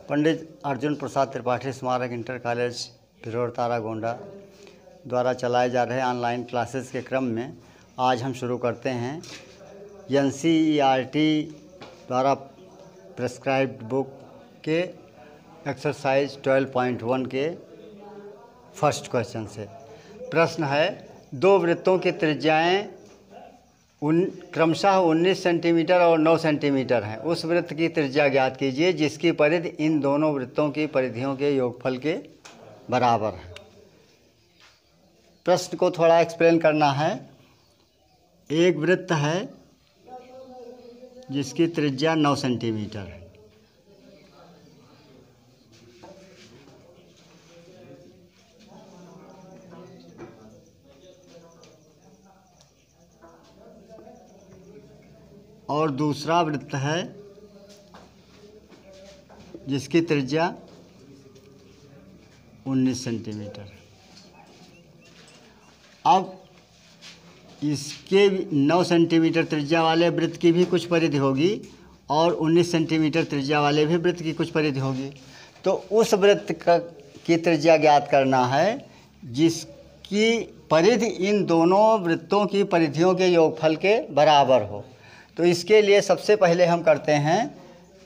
पंडित अर्जुन प्रसाद त्रिपाठी स्मारक inter college भिरोड़तारा Gonda द्वारा चलाए जा रहे ऑनलाइन क्लासेस के क्रम में आज हम शुरू करते हैं NCERT द्वारा प्रेस्क्राइब्ड बुक के एक्सरसाइज 12.1 के फर्स्ट क्वेश्चन से। प्रश्न है, दो वृत्तों की त्रिज्याएं क्रमशः 19 सेंटीमीटर और 9 सेंटीमीटर हैं। उस वृत्त की त्रिज्या ज्ञात कीजिए जिसकी परिधि इन दोनों वृत्तों की परिधियों के योगफल के बराबर है। प्रश्न को थोड़ा एक्सप्लेन करना है। एक वृत्त है जिसकी त्रिज्या 9 सेंटीमीटर है। और दूसरा वृत्त है जिसकी त्रिज्या 19 सेंटीमीटर। अब इसके 9 सेंटीमीटर त्रिज्या वाले वृत्त की भी कुछ परिधि होगी और 19 सेंटीमीटर त्रिज्या वाले भी वृत्त की कुछ परिधि होगी। तो उस वृत्त की त्रिज्या ज्ञात करना है जिसकी परिधि इन दोनों वृत्तों की परिधियों के योगफल के बराबर हो। तो इसके लिए सबसे पहले हम करते हैं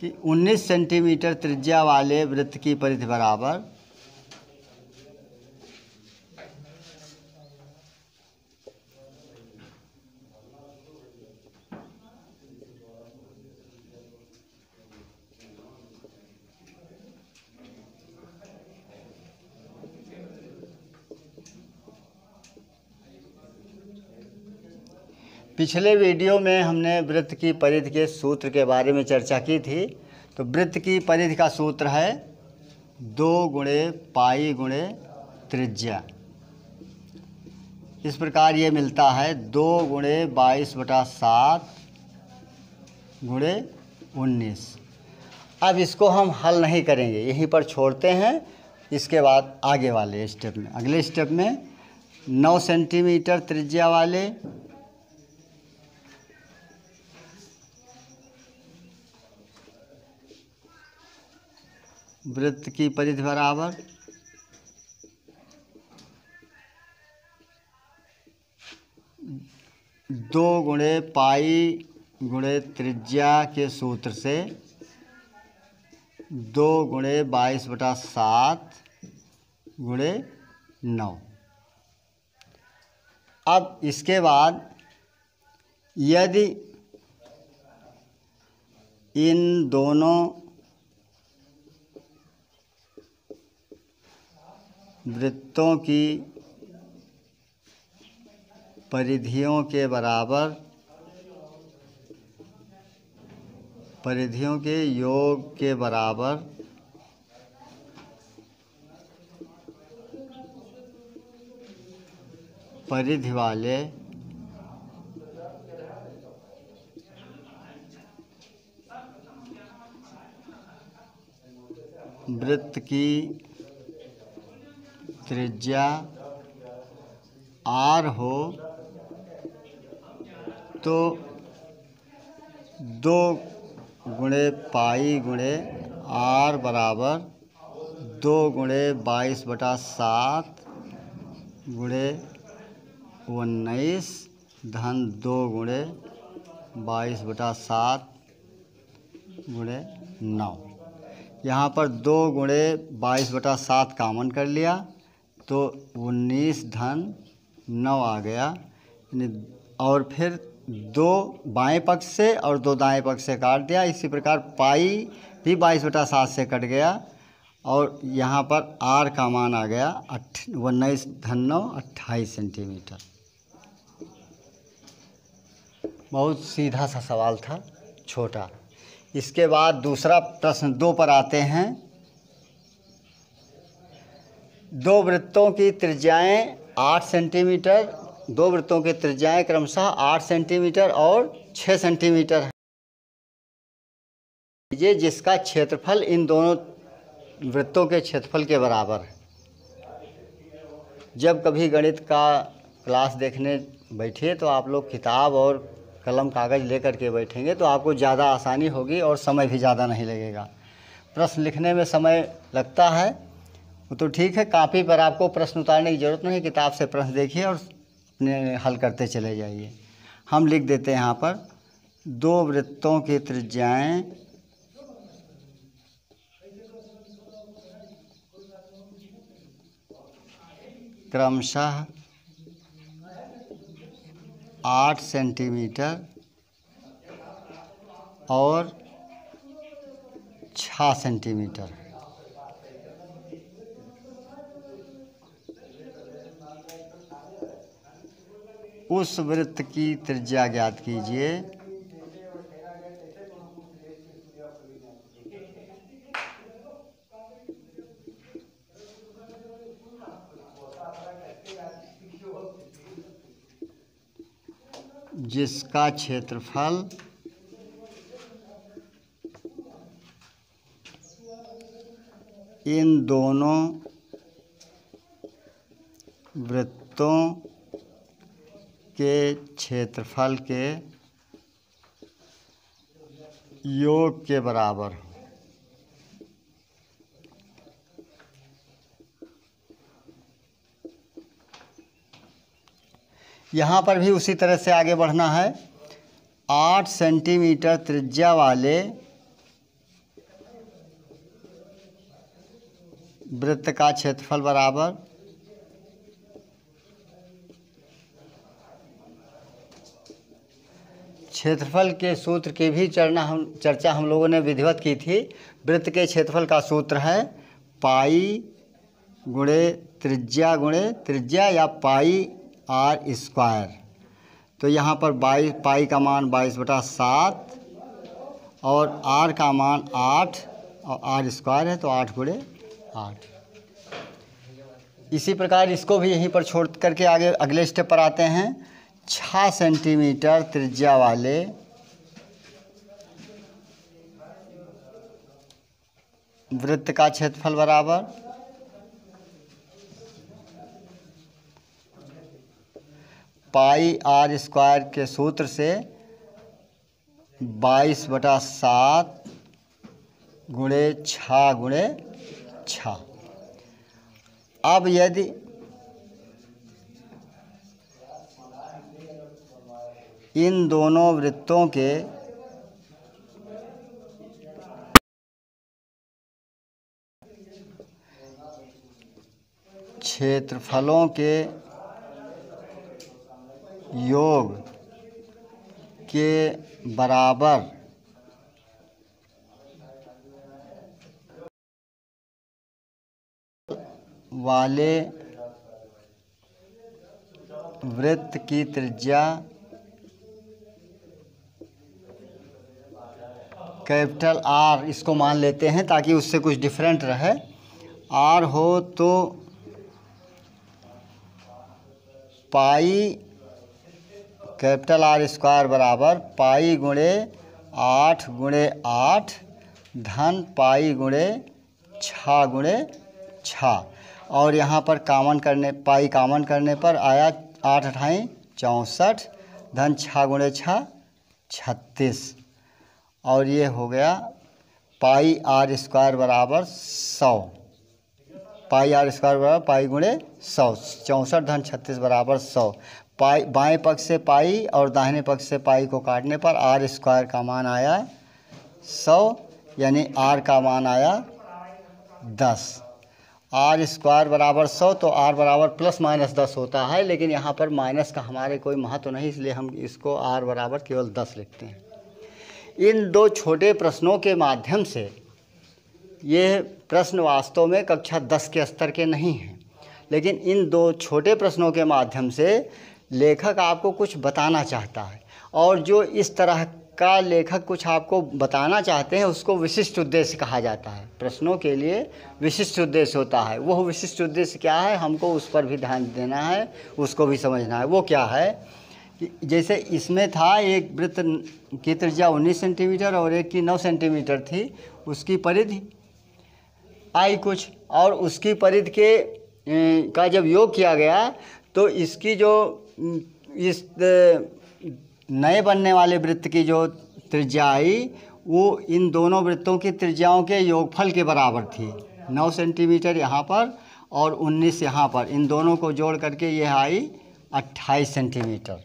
कि 19 सेंटीमीटर त्रिज्या वाले वृत्त की परिधि बराबर पिछले वीडियो में हमने वृत्त की परिधि के सूत्र के बारे में चर्चा की थी। तो वृत्त की परिधि का सूत्र है 2 गुणे पाई गुणे त्रिज्या। इस प्रकार ये मिलता है 2 गुणे 22/7 गुणे 19। अब इसको हम हल नहीं करेंगे, यहीं पर छोड़ते हैं। इसके बाद आगे वाले स्टेप में, अगले स्टेप में 9 सेंटीमीटर त्रिज्या वाले वृत्त की परिधि बराबर 2 गुणे पाई गुणे त्रिज्या के सूत्र से 2 गुणे 22/7 गुणे 9। अब इसके बाद यदि इन दोनों वृत्तों की परिधियों के बराबर परिधियों के योग के बराबर परिधि वाले वृत्त की त्रिज्या r हो तो 2 गुणे पाई गुणे r बराबर 2 गुणे 22/7 गुणे 19 धन 2 गुणे 22/7 गुणे 9। यहाँ पर 2 गुणे 22/7 कॉमन कर लिया तो 19 धन 9 आ गया। और फिर 2 बाएं पक्ष से और 2 दाएं पक्ष से काट दिया। इसी प्रकार पाई भी 22/7 से कट गया और यहाँ पर r का मान आ गया 19 धन 9 28 सेंटीमीटर। बहुत सीधा सा सवाल था, छोटा। इसके बाद दूसरा प्रश्न 2 पर आते हैं। दो वृत्तों की त्रिज्याएं 8 सेंटीमीटर, दो वृत्तों की त्रिज्याएं क्रमशः 8 सेंटीमीटर और 6 सेंटीमीटर है जिसका क्षेत्रफल इन दोनों वृत्तों के क्षेत्रफल के बराबर है। जब कभी गणित का क्लास देखने बैठिए तो आप लोग किताब और कलम कागज़ लेकर के बैठेंगे तो आपको ज़्यादा आसानी होगी और समय भी ज़्यादा नहीं लगेगा। प्रश्न लिखने में समय लगता है वो तो ठीक है। कॉपी पर आपको प्रश्न उतारने की ज़रूरत नहीं, किताब से प्रश्न देखिए और अपने हल करते चले जाइए। हम लिख देते हैं यहाँ पर 2 वृत्तों की त्रिज्याएं क्रमशः 8 सेंटीमीटर और 6 सेंटीमीटर। उस वृत्त की त्रिज्या ज्ञात कीजिए जिसका क्षेत्रफल इन दोनों वृत्तों के क्षेत्रफल के योग के बराबर। यहाँ पर भी उसी तरह से आगे बढ़ना है। 8 सेंटीमीटर त्रिज्या वाले वृत्त का क्षेत्रफल बराबर क्षेत्रफल के सूत्र की भी चर्चा हम लोगों ने विधिवत की थी। वृत्त के क्षेत्रफल का सूत्र है पाई गुणे त्रिज्या या पाई आर स्क्वायर। तो यहाँ पर पाई का मान 22/7 और आर का मान 8 और आर स्क्वायर है तो 8 गुणे 8। इसी प्रकार इसको भी यहीं पर छोड़ करके आगे अगले स्टेप पर आते हैं। 6 सेंटीमीटर त्रिज्या वाले वृत्त का क्षेत्रफल बराबर पाई आर स्क्वायर के सूत्र से 22/7 गुणे 6 अब यदि इन दोनों वृत्तों के क्षेत्रफलों के योग के बराबर वाले वृत्त की त्रिज्या कैपिटल आर इसको मान लेते हैं ताकि उससे कुछ डिफरेंट रहे। आर हो तो पाई कैपिटल आर स्क्वायर बराबर पाई गुणे 8 गुणे 8 धन पाई गुणे 6 और यहाँ पर पाई कॉमन करने पर आया 8 अठाई 64 धन 6 गुणे 6 36 और ये हो गया पाई आर स्क्वायर बराबर 100। पाई आर स्क्वायर बराबर पाई गुणे 100 64 धन 36 बराबर 100। पाई बाएं पक्ष से पाई और दाहिने पक्ष से पाई को काटने पर आर स्क्वायर का मान आया 100 यानी आर का मान आया 10। आर स्क्वायर बराबर 100 तो आर बराबर प्लस माइनस 10 होता है, लेकिन यहाँ पर माइनस का हमारे कोई महत्व नहीं, इसलिए हम इसको आर बराबर केवल 10 लिखते हैं। इन दो छोटे प्रश्नों के माध्यम से, ये प्रश्न वास्तव में कक्षा 10 के स्तर के नहीं हैं, लेकिन इन दो छोटे प्रश्नों के माध्यम से लेखक आपको कुछ बताना चाहता है, और जो इस तरह का लेखक कुछ आपको बताना चाहते हैं उसको विशिष्ट उद्देश्य कहा जाता है। प्रश्नों के लिए विशिष्ट उद्देश्य होता है। वह विशिष्ट उद्देश्य क्या है, हमको उस पर भी ध्यान देना है, उसको भी समझना है। वो क्या है कि जैसे इसमें था एक वृत्त की त्रिज्या 19 सेंटीमीटर और एक की 9 सेंटीमीटर थी, उसकी परिधि आई कुछ, और उसकी परिधि का जब योग किया गया तो इसकी जो इस नए बनने वाले वृत्त की जो त्रिज्या आई वो इन दोनों वृत्तों की त्रिज्याओं के योगफल के बराबर थी। 9 सेंटीमीटर यहाँ पर और 19 यहाँ पर, इन दोनों को जोड़ करके यह आई 28 सेंटीमीटर।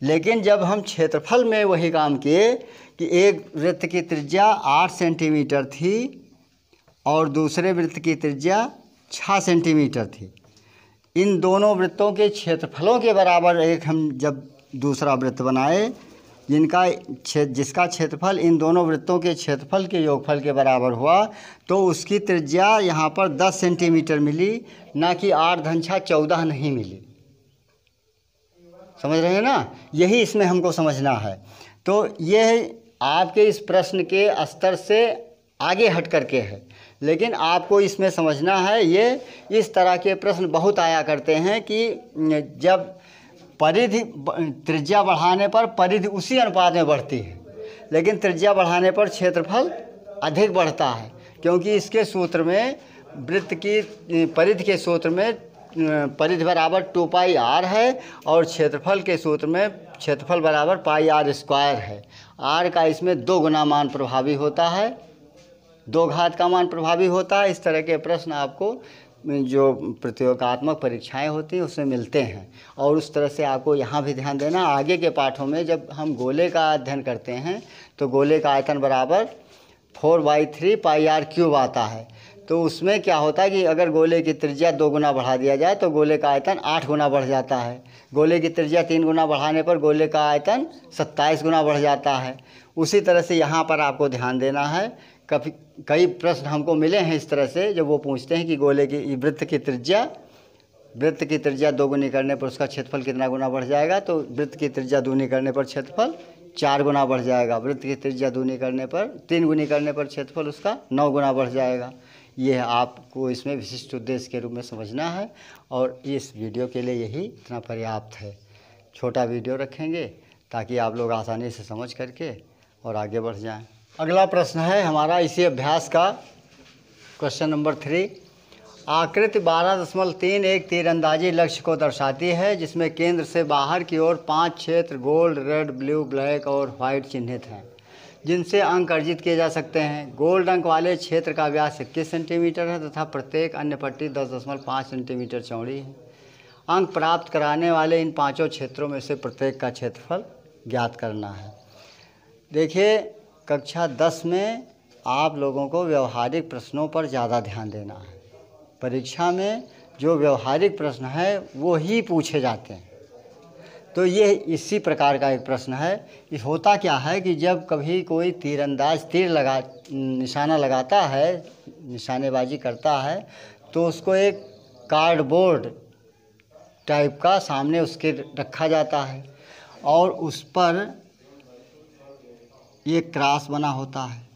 लेकिन जब हम क्षेत्रफल में वही काम किए कि एक वृत्त की त्रिज्या 8 सेंटीमीटर थी और दूसरे वृत्त की त्रिज्या 6 सेंटीमीटर थी, इन दोनों वृत्तों के क्षेत्रफलों के बराबर एक हम जब दूसरा वृत्त बनाए जिसका क्षेत्रफल इन दोनों वृत्तों के क्षेत्रफल के योगफल के बराबर हुआ, तो उसकी त्रिज्या यहाँ पर 10 सेंटीमीटर मिली, ना कि 8 धन 6 14 नहीं मिली। समझ रहे हैं ना? यही इसमें हमको समझना है। तो यह आपके इस प्रश्न के स्तर से आगे हट करके है, लेकिन आपको इसमें समझना है, ये इस तरह के प्रश्न बहुत आया करते हैं कि जब परिधि त्रिज्या बढ़ाने पर परिधि उसी अनुपात में बढ़ती है, लेकिन त्रिज्या बढ़ाने पर क्षेत्रफल अधिक बढ़ता है, क्योंकि इसके सूत्र में वृत्त की परिधि के सूत्र में परिधि बराबर 2 पाई r है और क्षेत्रफल के सूत्र में क्षेत्रफल बराबर पाई r स्क्वायर है। r का इसमें 2 गुना मान प्रभावी होता है, 2 घात का मान प्रभावी होता है। इस तरह के प्रश्न आपको जो प्रतियोगात्मक परीक्षाएं होती हैं उसमें मिलते हैं, और उस तरह से आपको यहाँ भी ध्यान देना। आगे के पाठों में जब हम गोले का अध्ययन करते हैं तो गोले का आयतन बराबर 4/3 पाई r क्यूब आता है। तो उसमें क्या होता है कि अगर गोले की त्रिज्या 2 गुना बढ़ा दिया जाए तो गोले का आयतन 8 गुना बढ़ जाता है। गोले की त्रिज्या 3 गुना बढ़ाने पर गोले का आयतन 27 गुना बढ़ जाता है। उसी तरह से यहाँ पर आपको ध्यान देना है। कई प्रश्न हमको मिले हैं इस तरह से, जब वो पूछते हैं कि गोले की वृत्त की त्रिज्या 2 गुनी करने पर उसका क्षेत्रफल कितना गुना बढ़ जाएगा, तो वृत्त की त्रिज्या दूनी करने पर क्षेत्रफल 4 गुना बढ़ जाएगा। वृत्त की त्रिज्या दूनी करने पर 3 गुनी करने पर क्षेत्रफल उसका 9 गुना बढ़ जाएगा। ये आपको इसमें विशिष्ट उद्देश्य के रूप में समझना है, और इस वीडियो के लिए यही इतना पर्याप्त है। छोटा वीडियो रखेंगे ताकि आप लोग आसानी से समझ करके और आगे बढ़ जाएं। अगला प्रश्न है हमारा इसी अभ्यास का क्वेश्चन नंबर 3। आकृति 12.3 एक तीरंदाजी लक्ष्य को दर्शाती है, जिसमें केंद्र से बाहर की ओर 5 क्षेत्र गोल्ड, रेड, ब्लू, ब्लैक और वाइट चिन्हित हैं, जिनसे अंक अर्जित किए जा सकते हैं। गोल्ड अंक वाले क्षेत्र का व्यास 21 सेंटीमीटर है तथा प्रत्येक अन्य पट्टी 10.5 सेंटीमीटर चौड़ी है। अंक प्राप्त कराने वाले इन 5 क्षेत्रों में से प्रत्येक का क्षेत्रफल ज्ञात करना है। देखिए, कक्षा 10 में आप लोगों को व्यवहारिक प्रश्नों पर ज़्यादा ध्यान देना है। परीक्षा में जो व्यवहारिक प्रश्न है वो ही पूछे जाते हैं। तो ये इसी प्रकार का एक प्रश्न है। ये होता क्या है कि जब कभी कोई तीरंदाज निशाना लगाता है, निशानेबाजी करता है, तो उसको एक कार्डबोर्ड टाइप का सामने उसके रखा जाता है और उस पर ये क्रॉस बना होता है।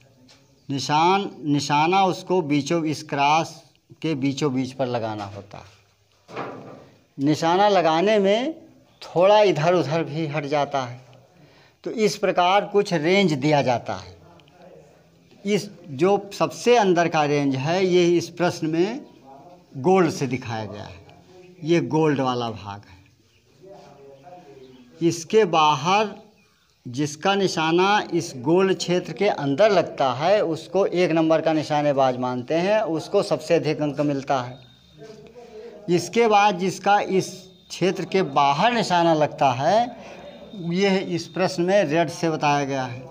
निशाना उसको इस क्रॉस के बीचों बीच पर लगाना होता है। निशाना लगाने में थोड़ा इधर उधर भी हट जाता है। तो इस प्रकार कुछ रेंज दिया जाता है। इस जो सबसे अंदर का रेंज है ये इस प्रश्न में गोल्ड से दिखाया गया है। ये गोल्ड वाला भाग है। इसके बाहर जिसका निशाना इस गोल्ड क्षेत्र के अंदर लगता है उसको 1 नंबर का निशानेबाज मानते हैं, उसको सबसे अधिक अंक मिलता है। इसके बाद जिसका इस क्षेत्र के बाहर निशाना लगता है यह इस प्रश्न में रेड से बताया गया है।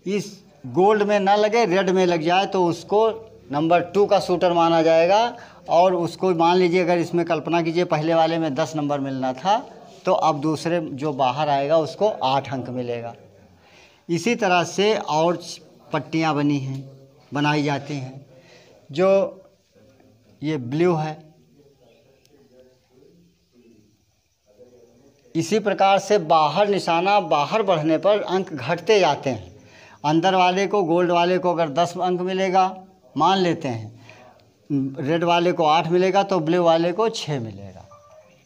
इस गोल्ड में ना लगे, रेड में लग जाए तो उसको नंबर 2 का शूटर माना जाएगा। और उसको मान लीजिए, अगर इसमें कल्पना कीजिए पहले वाले में 10 नंबर मिलना था, तो अब दूसरे जो बाहर आएगा उसको 8 अंक मिलेगा। इसी तरह से और पट्टियाँ बनाई जाती हैं। जो ये ब्लू है, इसी प्रकार से निशाना बाहर बढ़ने पर अंक घटते जाते हैं। अंदर वाले को, गोल्ड वाले को अगर 10 अंक मिलेगा मान लेते हैं, रेड वाले को 8 मिलेगा तो ब्लू वाले को 6 मिलेगा।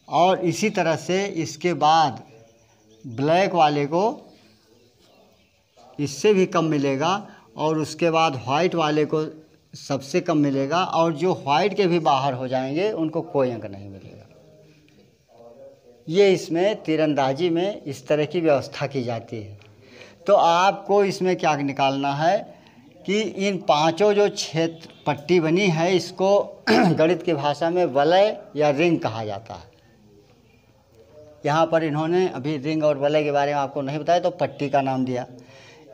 और इसी तरह से इसके बाद ब्लैक वाले को इससे भी कम मिलेगा और उसके बाद वाइट वाले को सबसे कम मिलेगा, और जो वाइट के भी बाहर हो जाएंगे उनको कोई अंक नहीं मिलेगा। ये इसमें तीरंदाजी में इस तरह की व्यवस्था की जाती है। तो आपको इसमें क्या निकालना है कि इन पांचों जो क्षेत्र पट्टी बनी है इसको गणित की भाषा में वलय या रिंग कहा जाता है। यहाँ पर इन्होंने अभी रिंग और वलय के बारे में आपको नहीं बताया तो पट्टी का नाम दिया।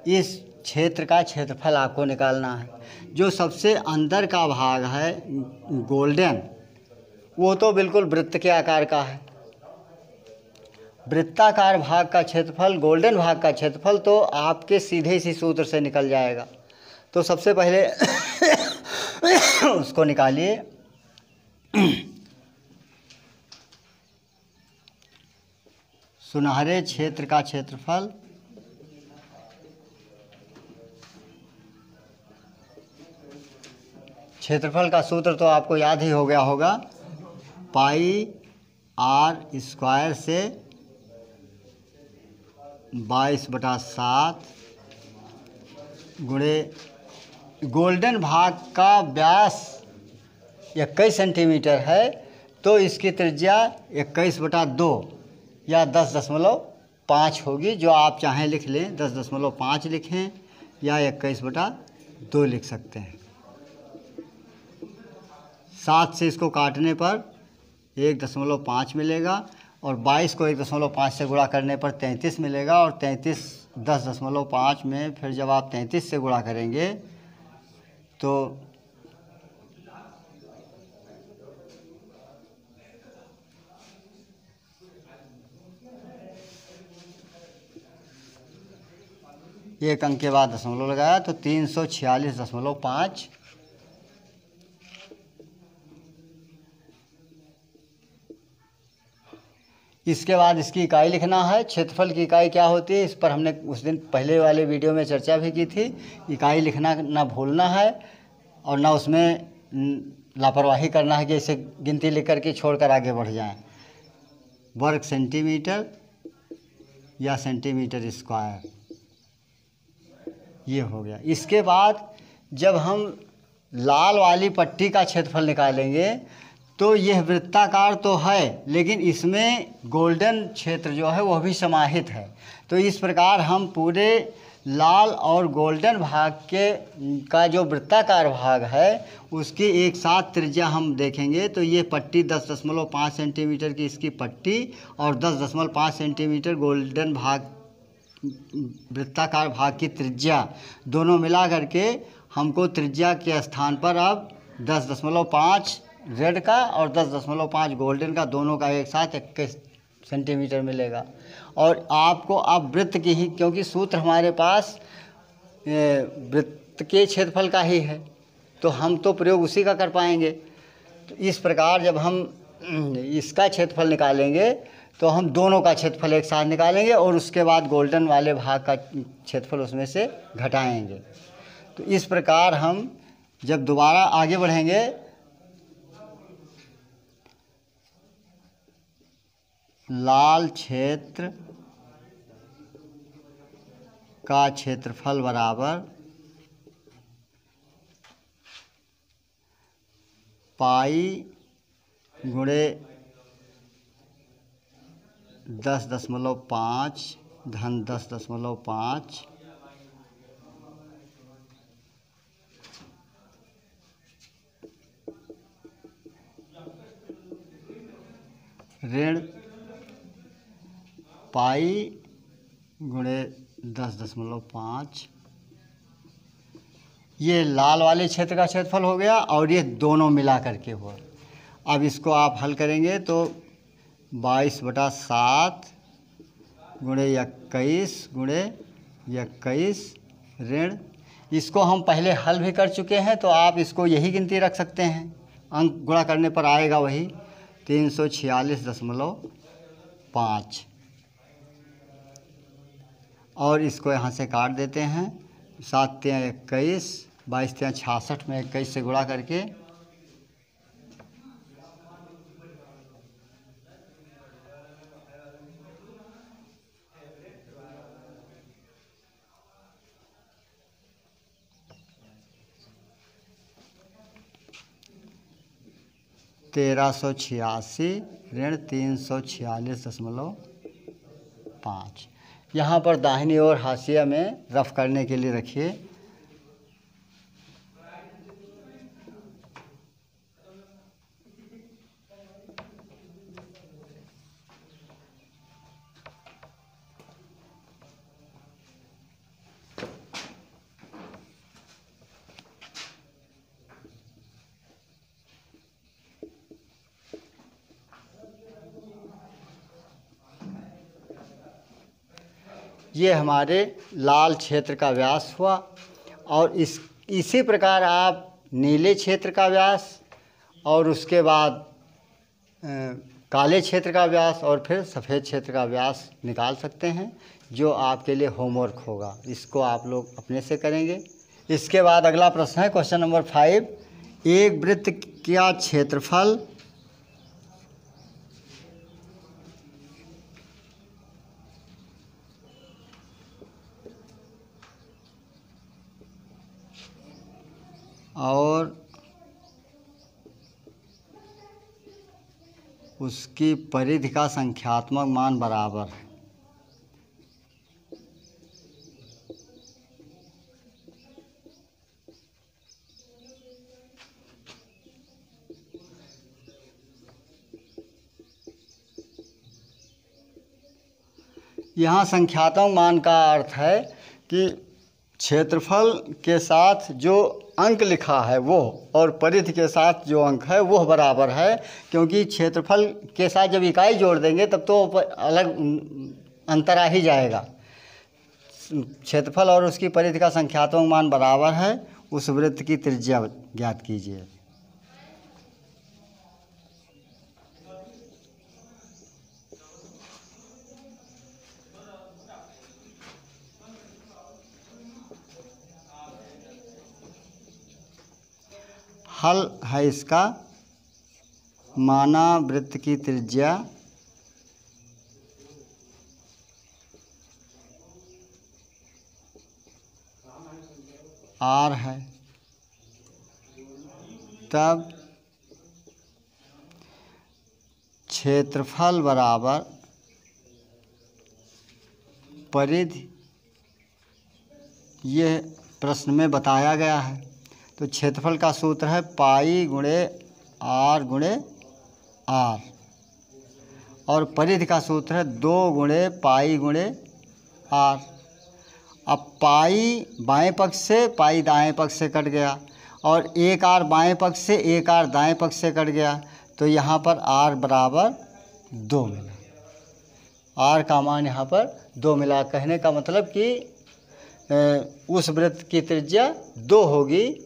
इस क्षेत्र का क्षेत्रफल आपको निकालना है। जो सबसे अंदर का भाग है गोल्डन, वो तो बिल्कुल वृत्त के आकार का है। वृत्ताकार भाग का क्षेत्रफल, गोल्डन भाग का क्षेत्रफल तो आपके सीधे इसी सूत्र से निकल जाएगा। तो सबसे पहले उसको निकालिए। सुनहरे क्षेत्र का क्षेत्रफल क्षेत्रफल का सूत्र तो आपको याद ही हो गया होगा, पाई आर स्क्वायर से 22/7 गुणे गोल्डन भाग का व्यास 21 सेंटीमीटर है तो इसकी त्रिज्या 21/2 या 10.5 होगी। जो आप चाहें लिख लें, 10.5 लिखें या 21/2 लिख सकते हैं। 7 से इसको काटने पर 1.5 मिलेगा और 22 को 1.5 से गुणा करने पर 33 मिलेगा और 33 10.5 में फिर जब आप 33 से गुणा करेंगे तो एक अंक के बाद दशमलव लगाया तो 346.5। इसके बाद इसकी इकाई लिखना है। क्षेत्रफल की इकाई क्या होती है, इस पर हमने उस दिन पहले वाले वीडियो में चर्चा भी की थी। इकाई लिखना ना भूलना है और ना उसमें लापरवाही करना है कि इसे गिनती लिख करके छोड़कर आगे बढ़ जाएं। वर्ग सेंटीमीटर या सेंटीमीटर स्क्वायर, ये हो गया। इसके बाद जब हम लाल वाली पट्टी का क्षेत्रफल निकालेंगे तो यह वृत्ताकार तो है लेकिन इसमें गोल्डन क्षेत्र जो है वह भी समाहित है। तो इस प्रकार हम पूरे लाल और गोल्डन भाग के का जो वृत्ताकार भाग है उसकी एक साथ त्रिज्या हम देखेंगे। तो ये पट्टी 10.5 सेंटीमीटर की इसकी पट्टी और 10.5 सेंटीमीटर गोल्डन भाग वृत्ताकार भाग की त्रिज्या, दोनों मिला करके हमको त्रिज्या के स्थान पर अब 10.5 रेड का और 10.5 गोल्डन का, दोनों का एक साथ 21 सेंटीमीटर मिलेगा। और आपको अब वृत्त की ही, क्योंकि सूत्र हमारे पास वृत्त के क्षेत्रफल का ही है तो हम तो प्रयोग उसी का कर पाएंगे। तो इस प्रकार जब हम इसका क्षेत्रफल निकालेंगे तो हम दोनों का क्षेत्रफल एक साथ निकालेंगे और उसके बाद गोल्डन वाले भाग का क्षेत्रफल उसमें से घटाएंगे। तो इस प्रकार हम जब दोबारा आगे बढ़ेंगे लाल क्षेत्र का क्षेत्रफल बराबर पाई गुणे 10.5 धन 10.5 ऋण पाई गुणे 10.5। ये लाल वाले क्षेत्र का क्षेत्रफल हो गया और ये दोनों मिला करके हुआ। अब इसको आप हल करेंगे तो 22/7 गुणे 21 गुणे 21 ऋण, इसको हम पहले हल भी कर चुके हैं तो आप इसको यही गिनती रख सकते हैं। अंक गुणा करने पर आएगा वही 346.5 और इसको यहाँ से काट देते हैं। 7 × 21, 22 × 66 में 21 से गुणा करके $1386 ऋण 346.5। यहाँ पर दाहिनी ओर हाशिया में रफ करने के लिए रखिए। ये हमारे लाल क्षेत्र का व्यास हुआ और इसी प्रकार आप नीले क्षेत्र का व्यास और उसके बाद काले क्षेत्र का व्यास और फिर सफ़ेद क्षेत्र का व्यास निकाल सकते हैं, जो आपके लिए होमवर्क होगा। इसको आप लोग अपने से करेंगे। इसके बाद अगला प्रश्न है क्वेश्चन नंबर 5। एक वृत्त का क्षेत्रफल और उसकी परिधि का संख्यात्मक मान बराबर है। यहाँ संख्यात्मक मान का अर्थ है कि क्षेत्रफल के साथ जो अंक लिखा है वो और परिधि के साथ जो अंक है वो बराबर है, क्योंकि क्षेत्रफल के साथ जब इकाई जोड़ देंगे तब तो अलग अंतर आ ही जाएगा। क्षेत्रफल और उसकी परिधि का संख्यात्मक मान बराबर है। उस वृत्त की त्रिज्या ज्ञात कीजिए। हल है इसका, माना वृत्त की त्रिज्या r है, तब क्षेत्रफल बराबर परिधि, यह प्रश्न में बताया गया है। तो क्षेत्रफल का सूत्र है पाई गुणे r गुणे r और परिधि का सूत्र है 2 गुणे पाई गुणे r। अब पाई बाएं पक्ष से, पाई दाएं पक्ष से कट गया और 1 r बाएं पक्ष से 1 r दाएं पक्ष से कट गया, तो यहाँ पर r बराबर 2 मिला। r का मान यहाँ पर 2 मिला। कहने का मतलब कि उस वृत्त की त्रिज्या 2 होगी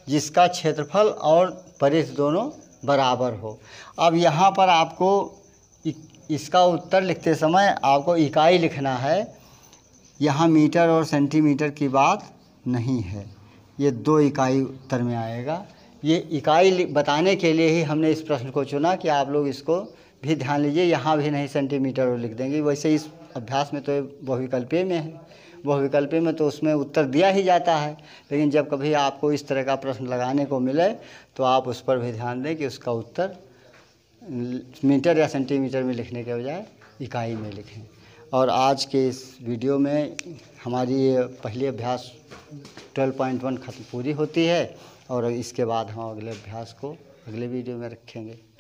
जिसका क्षेत्रफल और परिधि दोनों बराबर हो। अब यहाँ पर आपको इसका उत्तर लिखते समय आपको इकाई लिखना है। यहाँ मीटर और सेंटीमीटर की बात नहीं है, ये 2 इकाई उत्तर में आएगा। ये इकाई बताने के लिए ही हमने इस प्रश्न को चुना कि आप लोग इसको भी ध्यान लीजिए। यहाँ भी नहीं सेंटीमीटर और लिख देंगे, वैसे इस अभ्यास में तो बहुविकल्पीय में है, बहुविकल्पीय में तो उसमें उत्तर दिया ही जाता है। लेकिन जब कभी आपको इस तरह का प्रश्न लगाने को मिले तो आप उस पर भी ध्यान दें कि उसका उत्तर मीटर या सेंटीमीटर में लिखने के बजाय इकाई में लिखें। और आज के इस वीडियो में हमारी ये पहली अभ्यास 12.1 खत्म पूरी होती है और इसके बाद हम अगले अभ्यास को अगले वीडियो में रखेंगे।